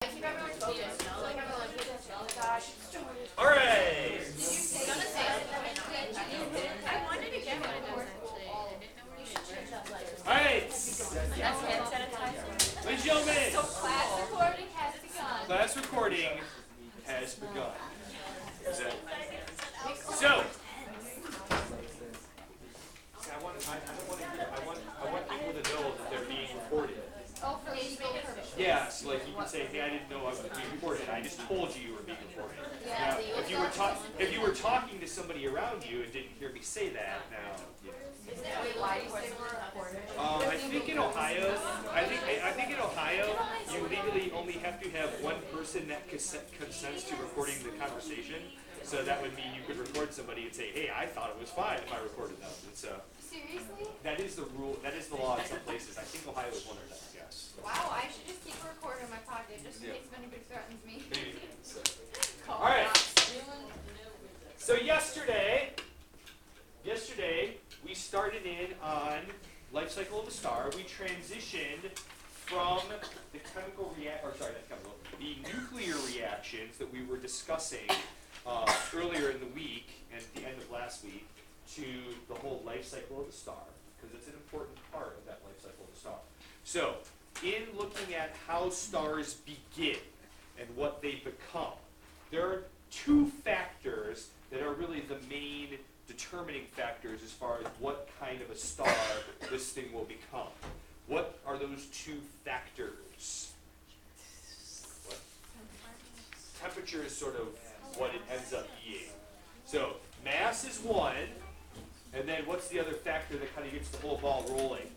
All right. All right. Ladies and gentlemen, class recording has begun. So, I want people to know that they're being recorded. Oh, for legal purposes. Yeah, so like you can say, hey, I didn't know I was being recorded. I just told you were being recorded. Yeah, Now, if you were talking to somebody around you and didn't hear me say that, now, you know. Is that why you say we're recorded? I think in Ohio, you legally only have to have one person that consents to recording the conversation. So that would mean you could record somebody and say, hey, I thought it was fine if I recorded them. And so Seriously? that is the rule. That is the law in some places. I think Ohio is one of them. Yes. Wow, I should just keep a recorder in my pocket just in case anybody threatens me. All right. So yesterday we started in on life cycle of a star. We transitioned from the the nuclear reactions that we were discussing earlier in the week and at the end of last week to the whole life cycle of the star, because it's an important part of that life cycle of the star. So, in looking at how stars begin and what they become, there are two factors that are really the main determining factors as far as what kind of a star this thing will become. What are those two factors? What? Temperature is sort of what it ends up being. So mass is one, and then what's the other factor that kind of gets the whole ball rolling?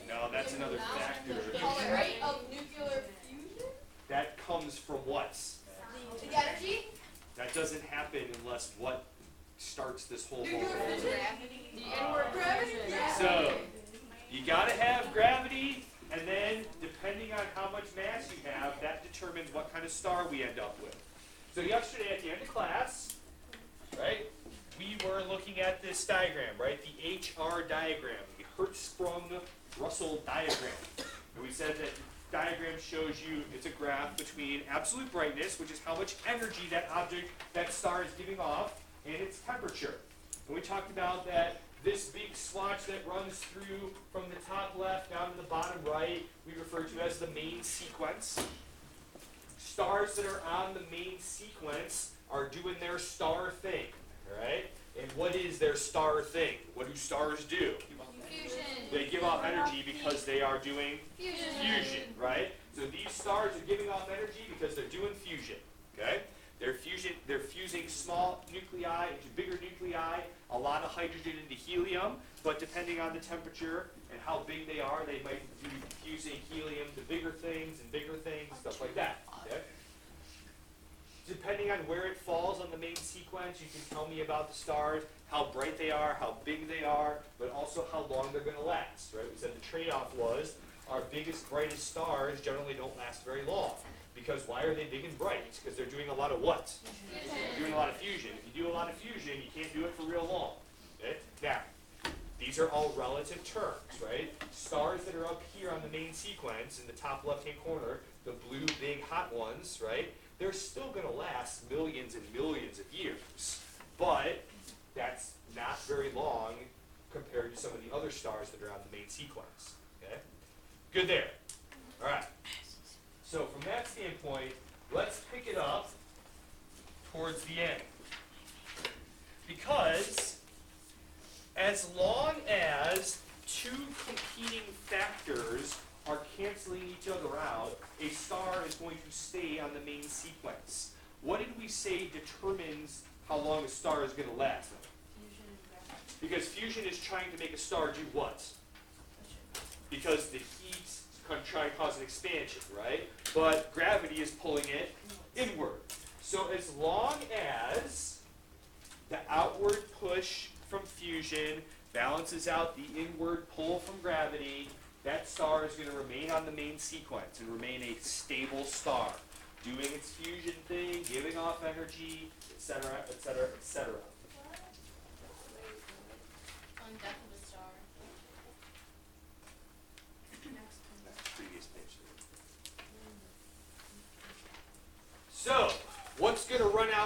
No, that's another factor. The rate of nuclear fusion? That comes from what? The energy? That doesn't happen unless what starts this whole ball Nuclear rolling? fusion? The inward gravity? So you got to have gravity, and then depending on how much mass you have, that determines what kind of star we end up with. So yesterday at the end of class, right, we were looking at this diagram, right, the HR diagram, the Hertzsprung-Russell diagram. And we said that the diagram shows you, it's a graph between absolute brightness, which is how much energy that object, that star is giving off, and its temperature. And we talked about that this big swatch that runs through from the top left down to the bottom right, we refer to as the main sequence. Stars that are on the main sequence are doing their star thing, all right? And what is their star thing? What do stars do? Fusion. They give off energy because they are doing fusion, right? So these stars are giving off energy because they're doing fusion, okay? They're fusing small nuclei into bigger nuclei, a lot of hydrogen into helium, but depending on the temperature and how big they are, they might be fusing helium to bigger things, stuff like that. Okay? Depending on where it falls on the main sequence, you can tell me about the stars, how bright they are, how big they are, but also how long they're going to last. Right? We said the trade-off was our biggest, brightest stars generally don't last very long. Because why are they big and bright? It's because they're doing a lot of what? They're doing a lot of fusion. If you do a lot of fusion, you can't do it for real long. Okay? Now, these are all relative terms, right? Stars that are up here on the main sequence in the top left-hand corner, the blue big hot ones, right? They're still going to last millions and millions of years. But that's not very long compared to some of the other stars that are on the main sequence. Okay? Good there. All right. So from that standpoint, let's pick it up towards the end. Because as long as two competing factors are canceling each other out, a star is going to stay on the main sequence. What did we say determines how long a star is going to last? Fusion and gravity. Because fusion is trying to make a star do what? Because the heat try and cause an expansion, right? But gravity is pulling it inward. So as long as the outward push from fusion balances out the inward pull from gravity, that star is going to remain on the main sequence and remain a stable star, doing its fusion thing, giving off energy, etc., etc., etc. On death of a star. Previous page.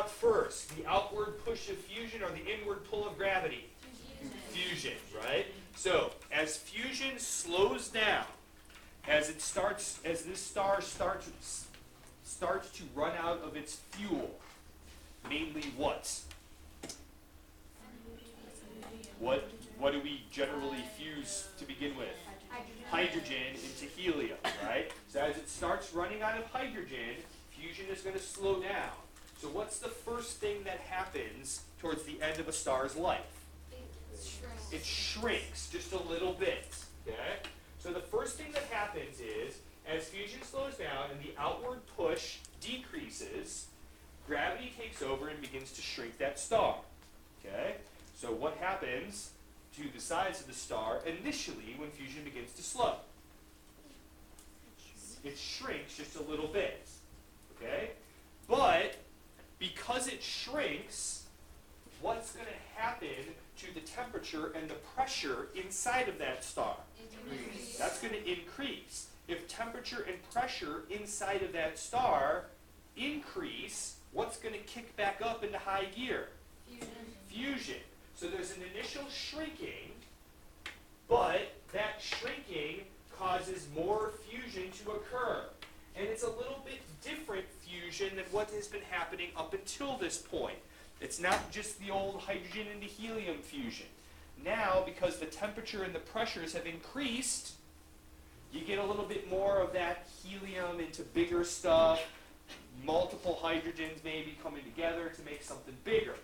out first? The outward push of fusion or the inward pull of gravity? Fusion, right? So, as fusion slows down, as this star starts to run out of its fuel, mainly what? What do we generally fuse to begin with? Hydrogen into helium, right? So as it starts running out of hydrogen, fusion is going to slow down. So what's the first thing that happens towards the end of a star's life? It shrinks just a little bit, okay? So the first thing that happens is, as fusion slows down and the outward push decreases, gravity takes over and begins to shrink that star, okay? So what happens to the size of the star initially when fusion begins to slow? It shrinks just a little bit, okay? But because it shrinks, what's going to happen to the temperature and the pressure inside of that star? That's going to increase. If temperature and pressure inside of that star increase, what's going to kick back up into high gear? Fusion. So there's an initial shrinking, but that shrinking causes more fusion to occur. And it's a little bit different fusion than what has been happening up until this point. It's not just the old hydrogen into helium fusion. Now, because the temperature and the pressures have increased, you get a little bit more of that helium into bigger stuff, multiple hydrogens maybe coming together to make something bigger.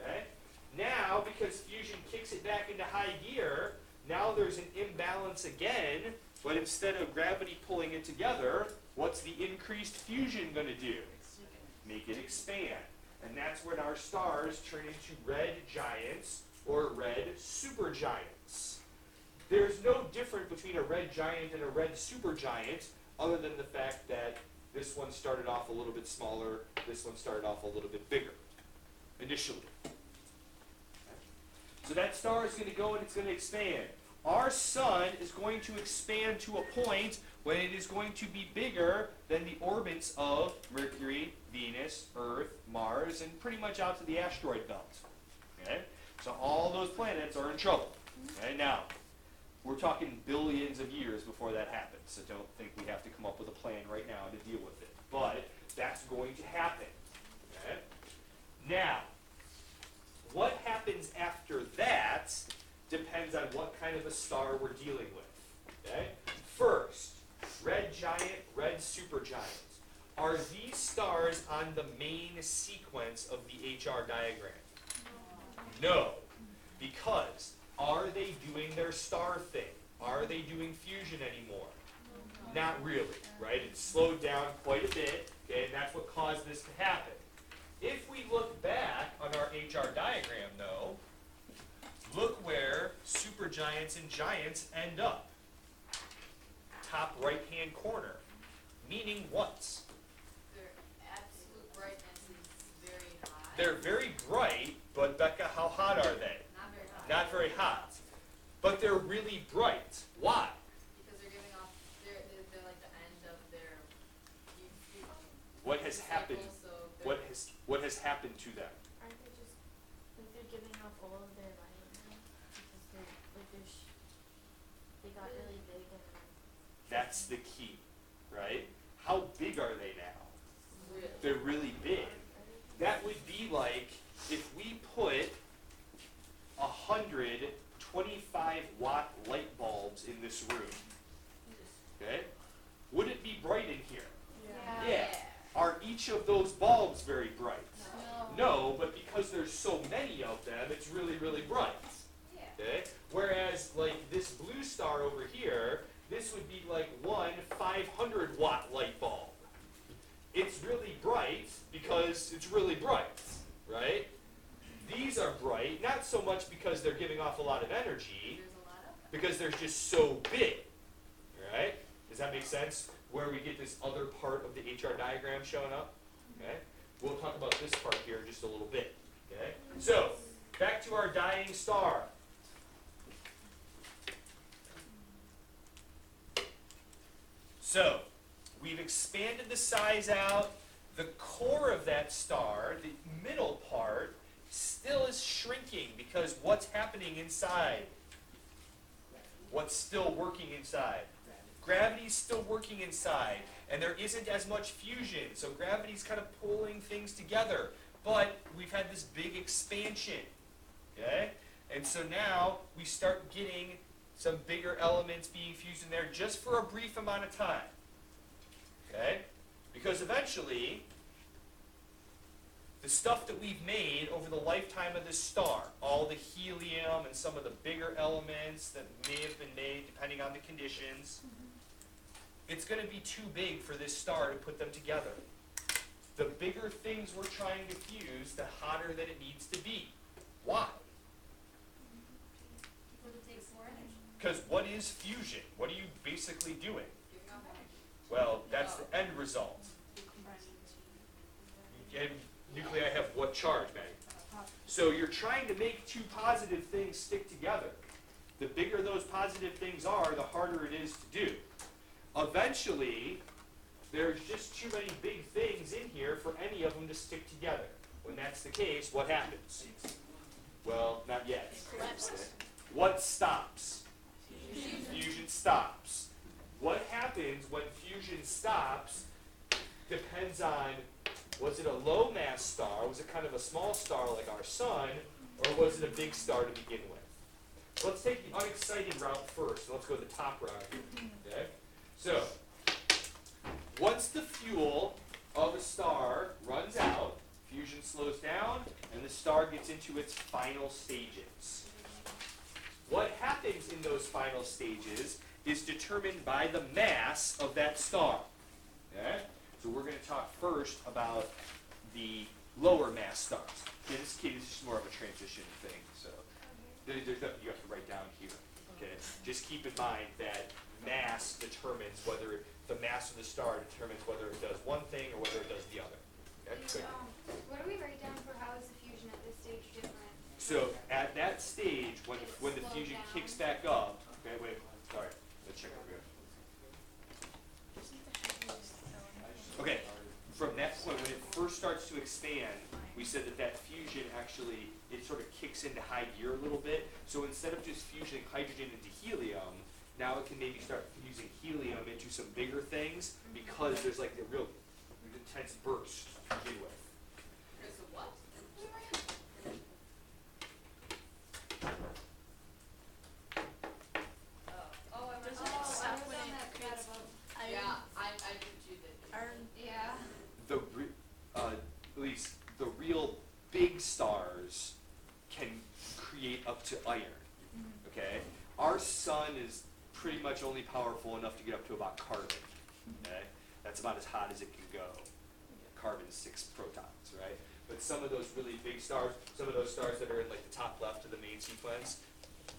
Okay? Now, because fusion kicks it back into high gear, now there's an imbalance again, but instead of gravity pulling it together, what's the increased fusion going to do? Make it expand. And that's when our stars turn into red giants or red supergiants. There's no difference between a red giant and a red supergiant other than the fact that this one started off a little bit smaller, this one started off a little bit bigger initially. So that star is going to go and it's going to expand. Our sun is going to expand to a point when it is going to be bigger than the orbits of Mercury, Venus, Earth, Mars, and pretty much out to the asteroid belt. Okay? So all those planets are in trouble. Okay? Now, we're talking billions of years before that happens, so don't think we have to come up with a plan right now to deal with it. But that's going to happen. Okay? Now, what happens after that depends on what kind of a star we're dealing with. Okay? First, red giant, red supergiant. Are these stars on the main sequence of the HR diagram? No. Because are they doing their star thing? Are they doing fusion anymore? Not really, right? It's slowed down quite a bit, okay, and that's what caused this to happen. If we look back on our HR diagram, though, look where supergiants and giants end up. Top right-hand corner. Meaning what? Their absolute brightness is very high. They're very bright, but Becca, how hot are they? Not very high. Not very hot. But they're really bright. Why? Because they're giving off, they're like the end of their What has happened? cycle, so What has happened to them? Aren't they just, like, they're giving off all of their light now? Because they're, like, they got really big and That's the key, right? How big are they now? really, They're really big. That would be like if we put 100 25-watt light bulbs in this room. Okay? Would it be bright in here? Yeah. Are each of those bulbs very bright? No, but because there's so many of them, it's really, really bright. Yeah. Okay? Whereas, like this blue star over here, this would be like one 500-watt light bulb. It's really bright because it's really bright, right? These are bright, not so much because they're giving off a lot of energy, There's a lot of because they're just so big, right? Does that make sense? Where we get this other part of the HR diagram showing up, okay? We'll talk about this part here in just a little bit, okay? So, back to our dying star. So, we've expanded the size out, the core of that star, the middle part, still is shrinking because what's happening inside? What's still working inside? Gravity's still working inside, and there isn't as much fusion, so gravity's kind of pulling things together. But we've had this big expansion, okay? And so now we start getting some bigger elements being fused in there just for a brief amount of time, okay? Because eventually, the stuff that we've made over the lifetime of this star, all the helium and some of the bigger elements that may have been made depending on the conditions, it's going to be too big for this star to put them together. The bigger things we're trying to fuse, the hotter that it needs to be. Why? Because it takes more energy. Because what is fusion? What are you basically doing? Giving off energy. Well, that's the end result. And nuclei have what charge, Maggie? So you're trying to make two positive things stick together. The bigger those positive things are, the harder it is to do. Eventually, there's just too many big things in here for any of them to stick together. When that's the case, what happens? Well, not yet. Collapses. What stops? Fusion stops. What happens when fusion stops depends on, was it a low mass star, was it kind of a small star like our sun, or was it a big star to begin with? So let's take the unexcited route first, and let's go to the top route here, okay? So, once the fuel of a star runs out, fusion slows down, and the star gets into its final stages. What happens in those final stages is determined by the mass of that star. Okay? So we're going to talk first about the lower mass stars. In this case, this is more of a transition thing, so there's nothing you have to write down here. Okay? Just keep in mind that mass determines whether the mass of the star determines whether it does one thing or whether it does the other. Okay? Good. What do we write down for how is the fusion at this stage different? So at that stage, when the Slow fusion down. kicks back up, okay, wait, sorry, let's check over here. Okay, from that point, when it first starts to expand, we said that fusion actually, it sort of kicks into high gear a little bit. So instead of just fusing hydrogen into helium, now it can maybe start fusing helium into some bigger things because there's like a real intense burst to begin with. Because of what? Oh, I Doesn't remember. it stop I was when on it that creates about. iron? Yeah, I do too. Iron. Yeah. At least the real big stars can create up to iron. Okay, our sun is pretty much only powerful enough to get up to about carbon. Okay, that's about as hot as it can go. Carbon's 6 protons, right? But some of those really big stars, some of those stars that are in like the top left of the main sequence,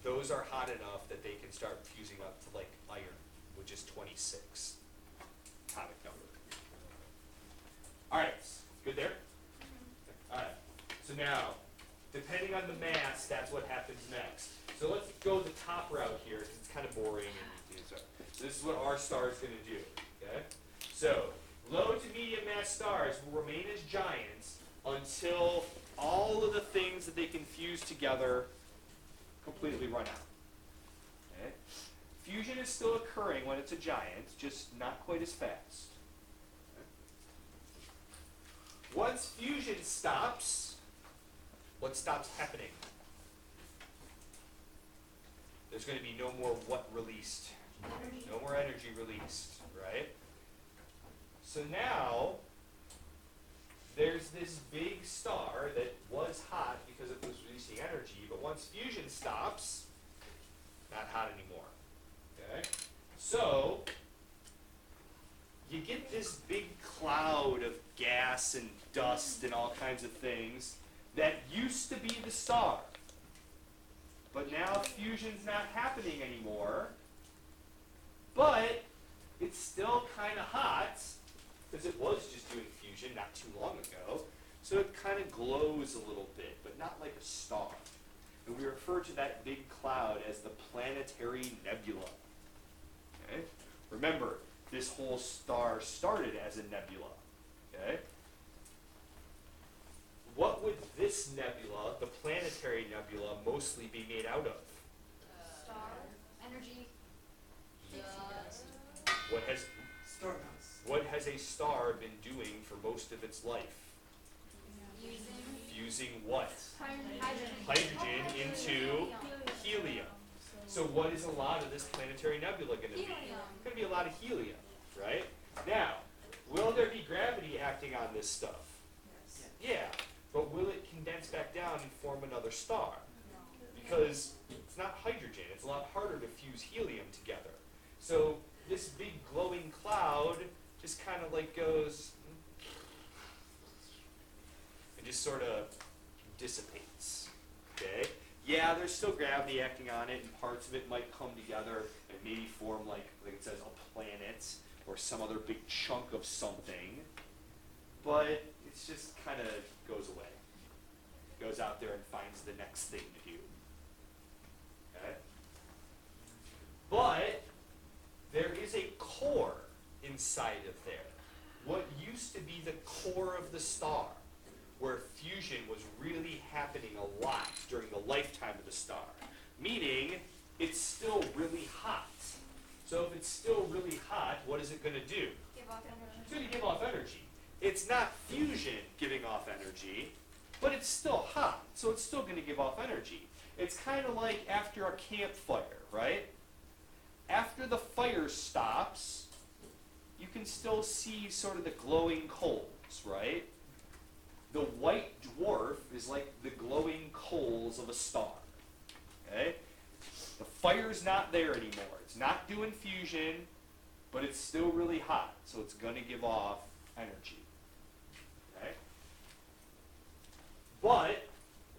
those are hot enough that they can start fusing up to like iron, which is 26 atomic number. All right, good there? All right, so now, depending on the mass, that's what happens next. So let's go the top route here, because it's kind of boring. So this is what our star is going to do, okay? So, low to medium mass stars will remain as giants until all of the things that they can fuse together completely run out. Okay? Fusion is still occurring when it's a giant, just not quite as fast. Once fusion stops, what stops happening? There's going to be no more what released? Energy. No more energy released, right? So now, there's this big star that was hot because it was releasing energy, but once fusion stops, not hot anymore. Okay? So, you get this big cloud of gas and dust and all kinds of things that used to be the star. But now fusion's not happening anymore. But it's still kind of hot because it was just doing fusion not too long ago. So it kind of glows a little bit, but not like a star. And we refer to that big cloud as the planetary nebula. Okay? Remember, this whole star started as a nebula. Okay? what would this nebula, the planetary nebula, mostly be made out of? Star, energy, What has a star been doing for most of its life? Fusing what? Hydrogen into helium. So what is a lot of this planetary nebula going to be? It's going to be a lot of helium, right? Now, will there be gravity acting on this stuff? Yeah, but will it condense back down and form another star? Because it's not hydrogen. It's a lot harder to fuse helium together. So this big glowing cloud just kind of like goes and just sort of dissipates, okay? Yeah, there's still gravity acting on it, and parts of it might come together and maybe form, like it says, a planet or some other big chunk of something, but it's just kind of goes away. Goes out there and finds the next thing to do, okay? But there is a core inside of there. What used to be the core of the star, where fusion was really happening a lot during the lifetime of the star. Meaning, it's still really hot. So if it's still really hot, what is it going to do? give off energy. It's going to give off energy. It's not fusion giving off energy, but it's still hot, so it's still going to give off energy. It's kind of like after a campfire, right? After the fire stops, you can still see sort of the glowing coals, right? The white dwarf is like the glowing coals of a star, okay? The fire's not there anymore. It's not doing fusion, but it's still really hot, so it's going to give off energy, okay? But,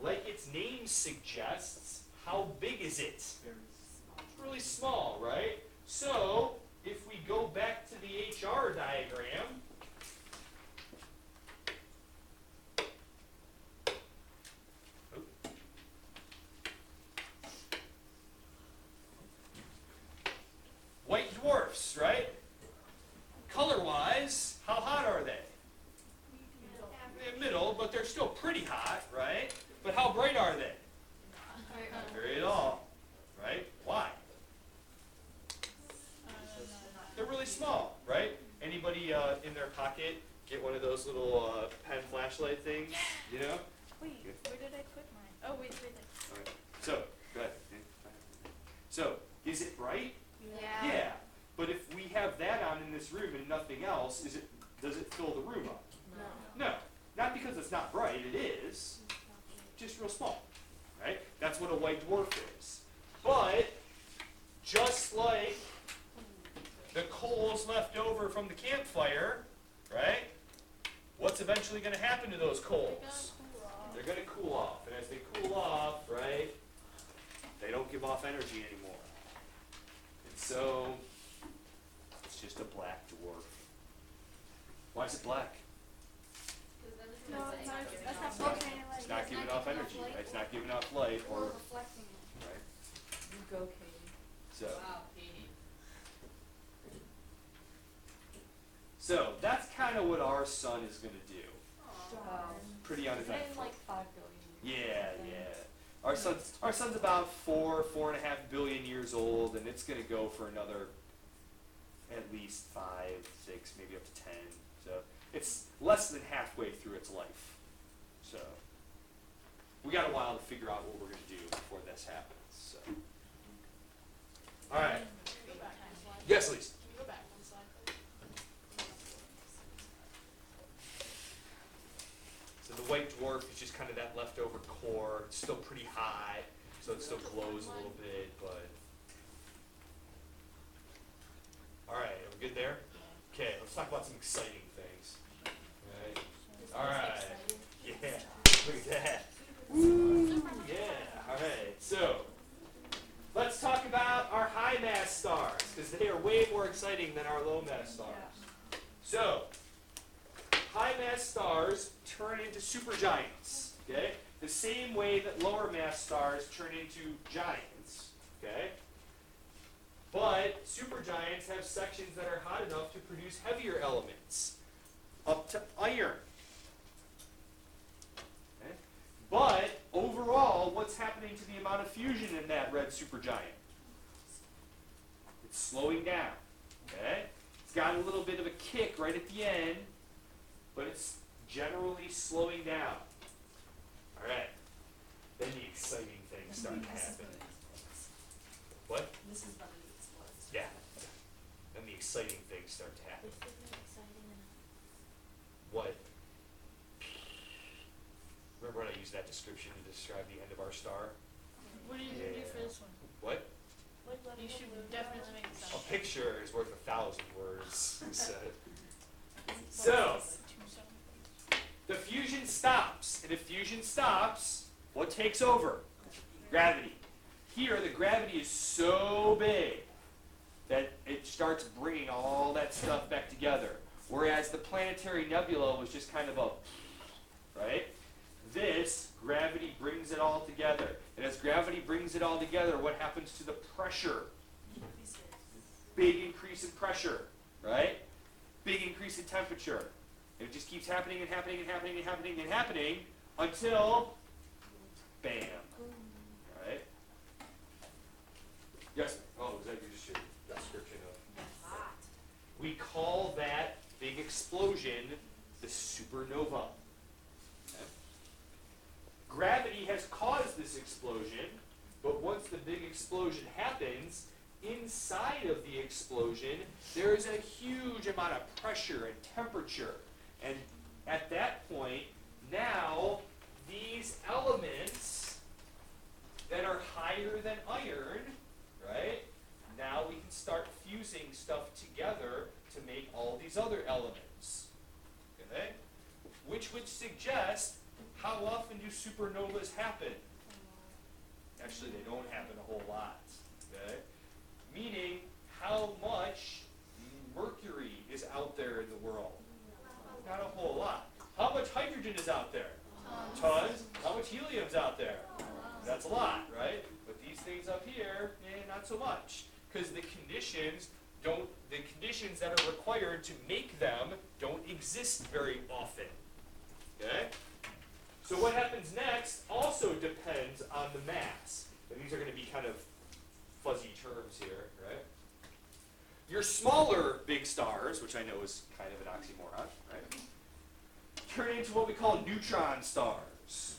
like its name suggests, how big is it? It's really small, right? So, if we go back to the HR diagram, white dwarfs, right? Color-wise, how hot are they? They're middle, but they're still pretty hot, right? But how bright are they? Not very at all, right? Why? They're really small, right? Anybody in their pocket get one of those little pen flashlight things? You know? Wait, where did I put mine? Oh, wait. All right. So, go ahead. So, is it bright? Yeah. Yeah. But if we have that on in this room and nothing else, does it fill the room up? No. Not because it's not bright, it is. Just real small, right? That's what a white dwarf is. But, just like the coals left over from the campfire, right? What's eventually going to happen to those coals? They're going to cool off. And as they cool off, right, they don't give off energy anymore. And so, it's just a black dwarf. Why is it black? No, it's not. That's not okay. It's not giving off energy. Right? It's not giving off light Or or, reflecting it. right? You go, Katie. So, Wow, Katie. so that's kind of what our sun is going to do. Pretty Isn't it uneventful. like 5 billion? Yeah. Our sun's about 4.5 billion years old, and it's going to go for another at least 5, 6, maybe up to 10. So it's less than halfway through its life. So we got a while to figure out what we're going to do before this happens. So, all right. Yes, Lisa. Can you go back one slide, please? So the white dwarf is just kind of that leftover core. It's still pretty high, so it still glows a little bit, but. All right, are we good there? Okay, let's talk about some exciting things. All right. Yeah, look at that. Woo, yeah, all right. So, let's talk about our high mass stars, because they are way more exciting than our low mass stars. So, high mass stars turn into supergiants, okay? The same way that lower mass stars turn into giants, okay? But supergiants have sections that are hot enough to produce heavier elements, up to iron. happening to the amount of fusion in that red supergiant? It's slowing down. Okay? It's got a little bit of a kick right at the end, but it's generally slowing down. All right. Then the exciting things start to happen. What? This is when it explodes. Yeah. And the exciting things start to happen. This isn't exciting enough. What? Remember when I used that description to describe the end of our star? What are you gonna do for this one? What? You should definitely make A some. picture is worth 1,000 words, he said. So, the fusion stops. And if fusion stops, what takes over? Gravity. Here, the gravity is so big that it starts bringing all that stuff back together. Whereas the planetary nebula was just kind of a, right? This, gravity brings it all together. And as gravity brings it all together, what happens to the pressure? Big increase in pressure, right? Big increase in temperature. And it just keeps happening and happening and happening and happening and happening until, bam. Right? Yes? Oh, is that just your description of? Hot. We call that big explosion the supernova. Okay? Gravity has caused this explosion, but once the big explosion happens, inside of the explosion, there is a huge amount of pressure and temperature. And at that point, now these elements that are higher than iron, right? Now we can start fusing stuff together to make all these other elements. Okay? Which would suggest, how often do supernovas happen? Actually, they don't happen a whole lot. Okay? Meaning, how much mercury is out there in the world? Not a whole lot. How much hydrogen is out there? Tons. How much helium's out there? That's a lot, right? But these things up here, not so much. Because the conditions that are required to make them don't exist very often. Okay? So what happens next also depends on the mass. And these are going to be kind of fuzzy terms here, right? Your smaller big stars, which I know is kind of an oxymoron, right, turn into what we call neutron stars.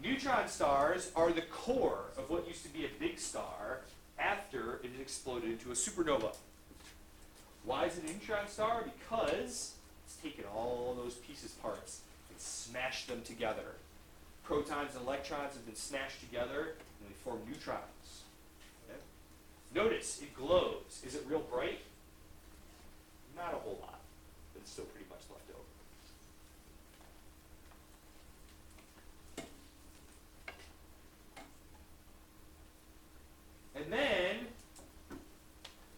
Neutron stars are the core of what used to be a big star after it exploded into a supernova. Why is it a neutron star? Because it's taken all those pieces parts and smashed them together. Protons and electrons have been smashed together and they form neutrons. Okay? Notice, it glows. Is it real bright? Not a whole lot, but it's still pretty much left over. And then,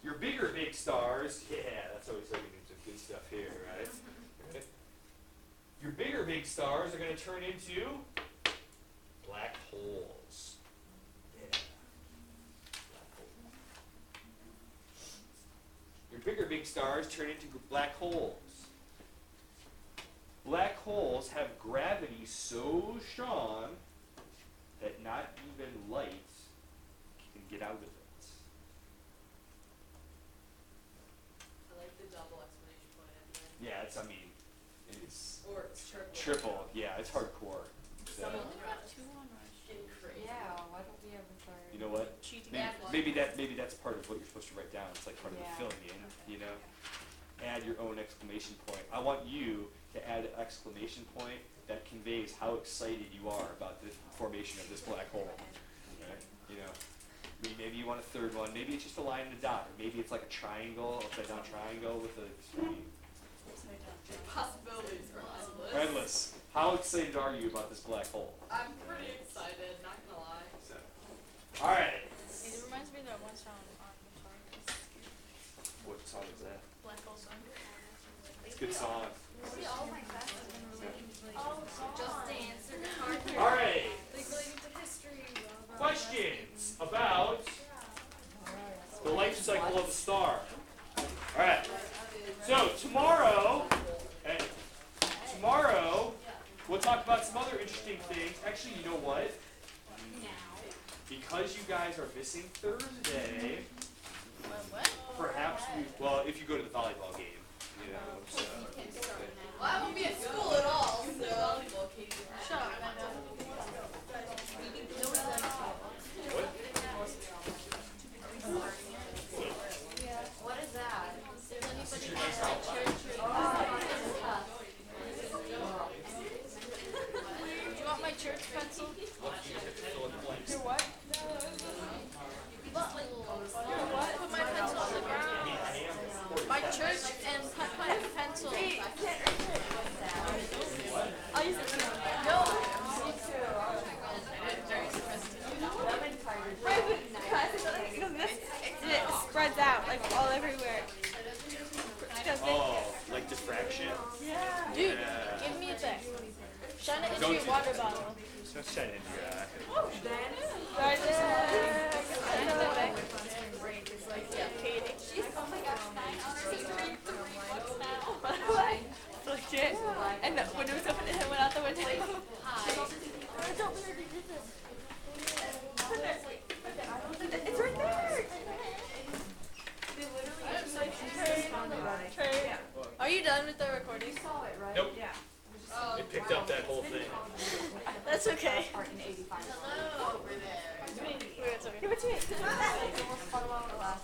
your bigger big stars, yeah, that's always looking into some good stuff here, right? Okay. Your bigger big stars are going to turn into black holes. Yeah. Black hole. Your bigger big stars turn into black holes. Black holes have gravity so strong that not even light can get out of it. I like the double explanation point at the end. Yeah, it's, I mean, it is Or it's triple. triple. Yeah, it's hardcore. So, Some of We them got are 2 on Rush. getting crazy. Yeah, why don't we ever start? you know what? Cheating. Maybe that's part of what you're supposed to write down. It's like part of the Yeah. filling in, you know? Add your own exclamation point. I want you to add an exclamation point that conveys how excited you are about the formation of this black hole. Okay? You know? I mean, maybe you want a third one. Maybe it's just a line and a dot. Or maybe it's like a triangle, upside down triangle with a screen. Possibilities are endless. Endless. How excited are you about this black hole? I'm pretty excited, not gonna lie. So, all right. It reminds me of that one song on the song. What song is that? Black Hole Song. It's a good song. See, all my classes have been relating to like Just Dance or Guitar Hero. All right. Like relating to history. Questions about the life cycle of a star. All right. So tomorrow, what time talk about some other interesting things. Actually, you know what? Because you guys are missing Thursday, perhaps well, if you go to the volleyball game, you know. So. Well, I won't be at school at all, so. Shut up. What? What is that? Does anybody want my church? Do you want my church pencil? Your what? Put my pencil on the ground. My church and put my pencil. I'll use it. No. It spreads out like all everywhere. Oh, like diffraction? Dude, give me it back. Shine it into your water bottle. Don't shine into your eye. Right there. Shine it back. Legit. And the window was open and it went out the window. It's right there. Are you done with the recording? Nope. It picked up that whole thing. That's okay. Hello over there. It's okay. Give it to me.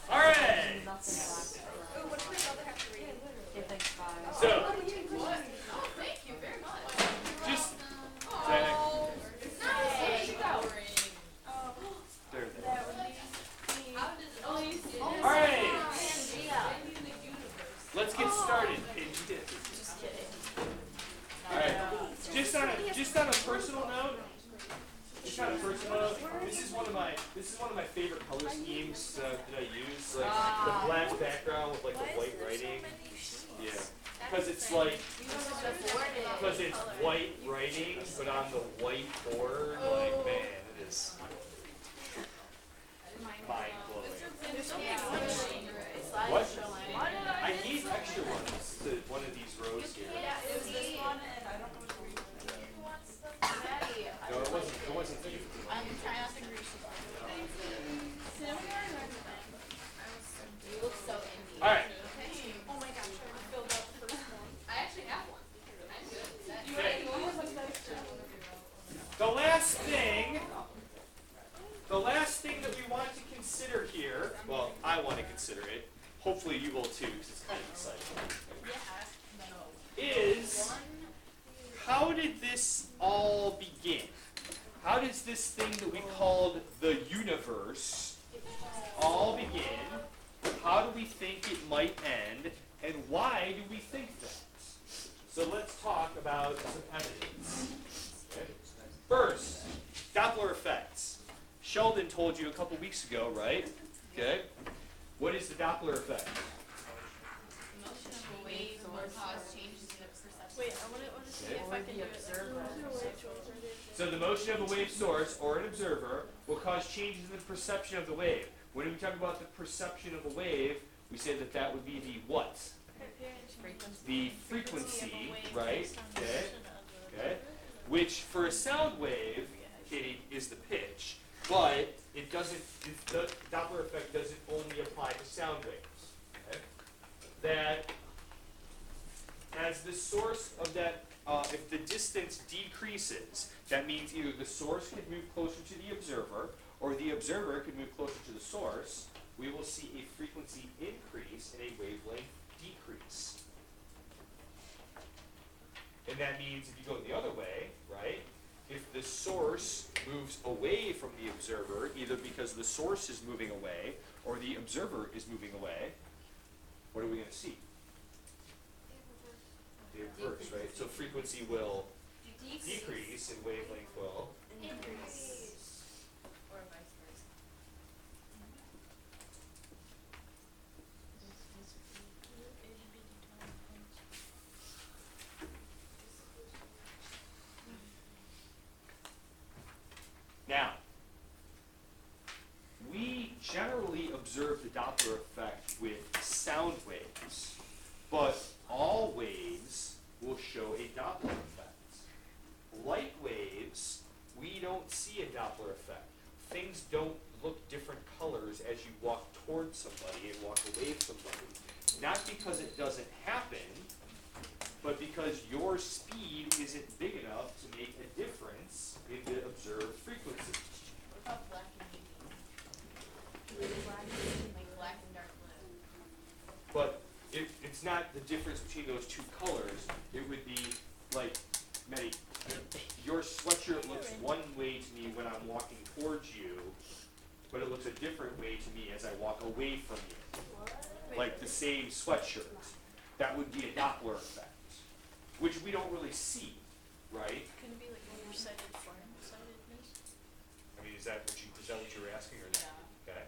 All right. So, What? Oh, thank you very much. just Oh, nice. there. How did it all get All right. Let's get started. Just kidding. All right. Just on a personal note. Just on a personal note. This is one of my favorite color schemes that I use. Like the black background with like the white writing. Yeah. Because it's like, because it's white writing, but on the white board, like, man, it is mind blowing. What? I need extra ones to one of these rows here. No, it wasn't you. I'm trying not to grease it. You look so indie. All right. Oh my gosh, I filled up for this one. I actually have one. I'm good. Okay. The last thing that we want to consider here, well, I want to consider it. Hopefully you will too, because it's kind of exciting. Is how did this all begin? How does this thing that we called the universe all begin? How do we think it might end? And why do we think that? So let's talk about some evidence. Okay. First, Doppler effects. Sheldon told you a couple weeks ago, right? Okay. What is the Doppler effect? Motion of waves will cause changes in the perception. Wait, I want to see if I can do it. So the motion of a wave source or an observer will cause changes in the perception of the wave. When we talk about the perception of a wave, we say that that would be the what? The frequency, right? Okay. Okay. Which for a sound wave, Kitty, is the pitch, but it doesn't. The Doppler effect doesn't only apply to sound waves. Okay. That as the source of that, if the distance decreases, that means either the source could move closer to the observer, or the observer could move closer to the source. We will see a frequency increase and a wavelength decrease. And that means if you go the other way, right, if the source moves away from the observer, either because the source is moving away or the observer is moving away, what are we going to see? The reverse, right? So frequency will decrease and wavelength will Increase. Or vice versa. Now, we generally observe the Doppler effect with sound waves, but all waves will show a Doppler effect. between those two colors, it would be like, Maddie, your sweatshirt looks one way to me when I'm walking towards you, but it looks a different way to me as I walk away from you. Like the same sweatshirt. That would be a Doppler effect, which we don't really see, right? Can it be like nearsighted, farsightedness? I mean, is that what you were asking or not? Okay.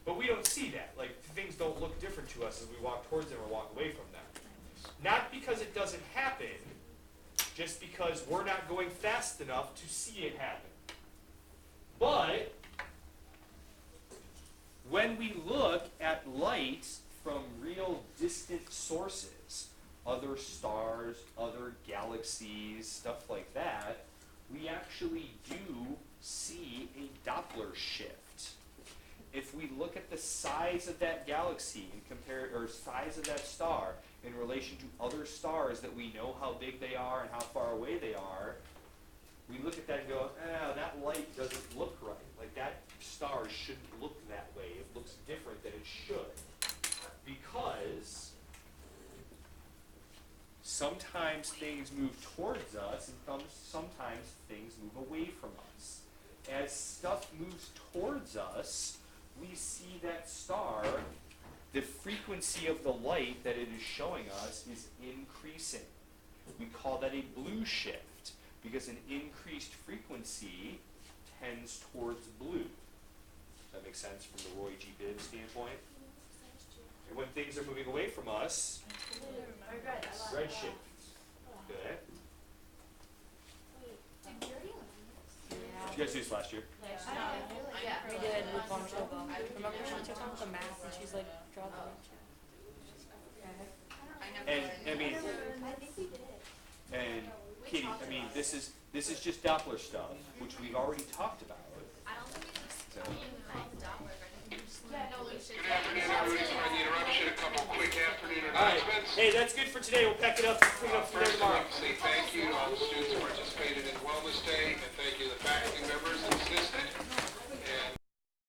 But we don't see that. Like, things don't look different to us as we walk towards them or walk away from them. Not because it doesn't happen, just because we're not going fast enough to see it happen. But when we look at light from real distant sources, other stars, other galaxies, stuff like that, we actually do see a Doppler shift. If we look at the size of that galaxy and compare, or size of that star in relation to other stars that we know how big they are and how far away they are, we look at that and go, that light doesn't look right. Like, that star shouldn't look that way. It looks different than it should. Because sometimes things move towards us and sometimes things move away from us. As stuff moves towards us, we see that star, the frequency of the light that it is showing us is increasing. We call that a blue shift, because an increased frequency tends towards blue. Does that make sense from the Roy G. Bibb standpoint? And when things are moving away from us, red shift. Okay. Did you guys do this last year? Yeah. We did with long ago. Remember she took on the math and she's like, draw the And I mean, and Katie, I mean, this is just Doppler stuff, which we've already talked about. I don't think we explained all the Doppler, but I think we just learned Good afternoon, everybody. Sorry the interruption. A couple quick afternoon All right. announcements. Hey, that's good for today. We'll pack it up. Pick it up for First, I'd tomorrow. like to say thank you to all the students who participated in Wellness Day, and thank you to the faculty members and